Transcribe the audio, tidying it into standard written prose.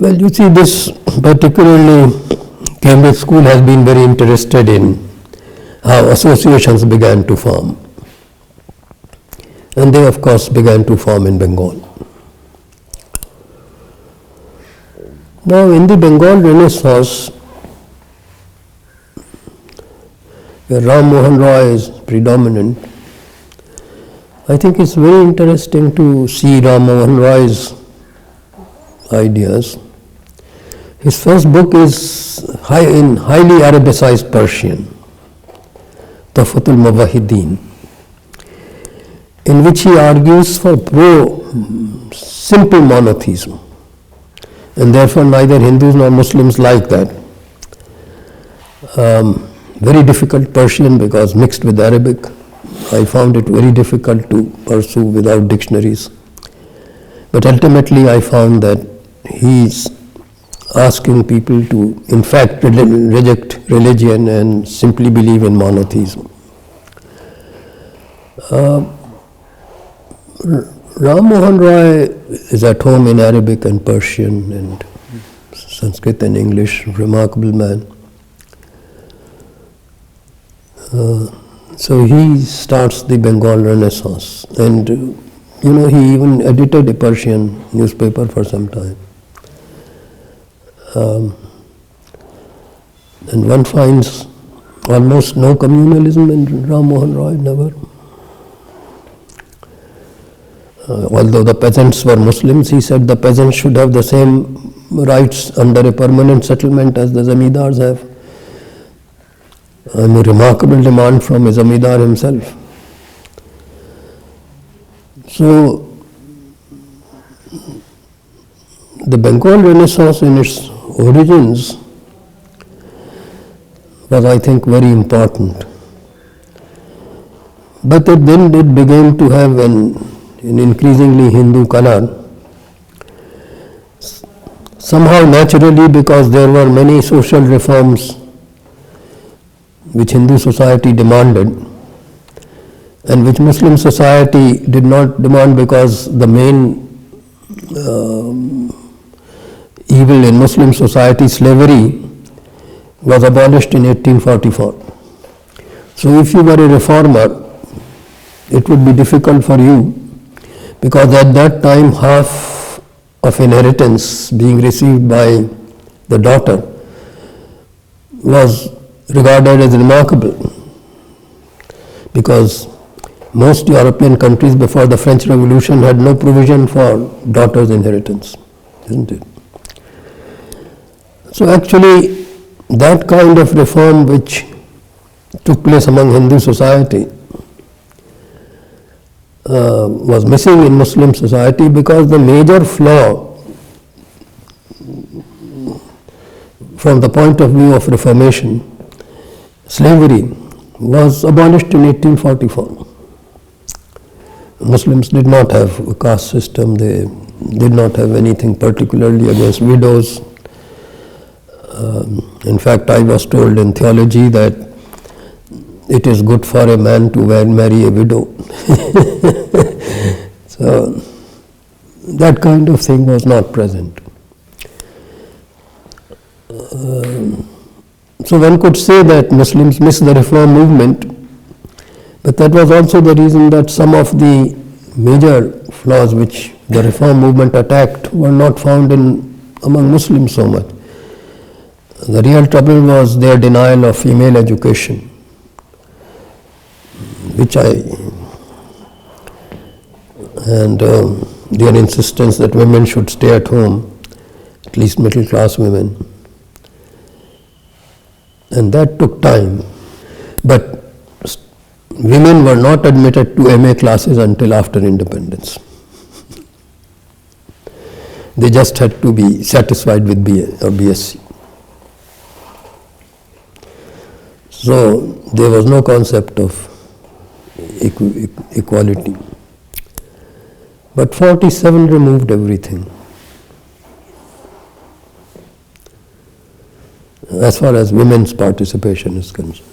Well, you see, this particularly Cambridge School has been very interested in how associations began to form. And they, of course, began to form in Bengal. Now, in the Bengal Renaissance, where Rammohan Roy is predominant, I think it's very interesting to see Rammohan Roy's ideas. His first book is in highly Arabicized Persian, Tuhfatul Mawahideen, in which he argues for simple monotheism, and therefore neither Hindus nor Muslims like that. Very difficult Persian because mixed with Arabic. I found it very difficult to pursue without dictionaries. But ultimately I found that he's asking people to in fact reject religion and simply believe in monotheism. Rammohan Roy is at home in Arabic and Persian and Sanskrit and English, remarkable man. So he starts the Bengal Renaissance, and he even edited a Persian newspaper for some time. And one finds almost no communalism in Rammohan Roy, never. Although the peasants were Muslims, he said the peasants should have the same rights under a permanent settlement as the zamindars have. And a remarkable demand from a zamindar himself. So, the Bengal Renaissance in its origins was, I think, very important. But then it began to have an increasingly Hindu color. Somehow naturally, because there were many social reforms which Hindu society demanded and which Muslim society did not demand, because the main evil in Muslim society, slavery, was abolished in 1844. So if you were a reformer, it would be difficult for you, because at that time half of inheritance being received by the daughter was regarded as remarkable, because most European countries before the French Revolution had no provision for daughters' inheritance, isn't it? So actually that kind of reform which took place among Hindu society was missing in Muslim society, because the major flaw from the point of view of Reformation, slavery, was abolished in 1844. Muslims did not have a caste system, they did not have anything particularly against widows. In fact, I was told in theology that it is good for a man to marry a widow. So that kind of thing was not present. So one could say that Muslims missed the reform movement, but that was also the reason that some of the major flaws which the reform movement attacked were not found among Muslims so much. The real trouble was their denial of female education, which and their insistence that women should stay at home, at least middle class women. And that took time. But women were not admitted to MA classes until after independence. They just had to be satisfied with BA or BSc. So there was no concept of equality. But 47 removed everything, as far as women's participation is concerned.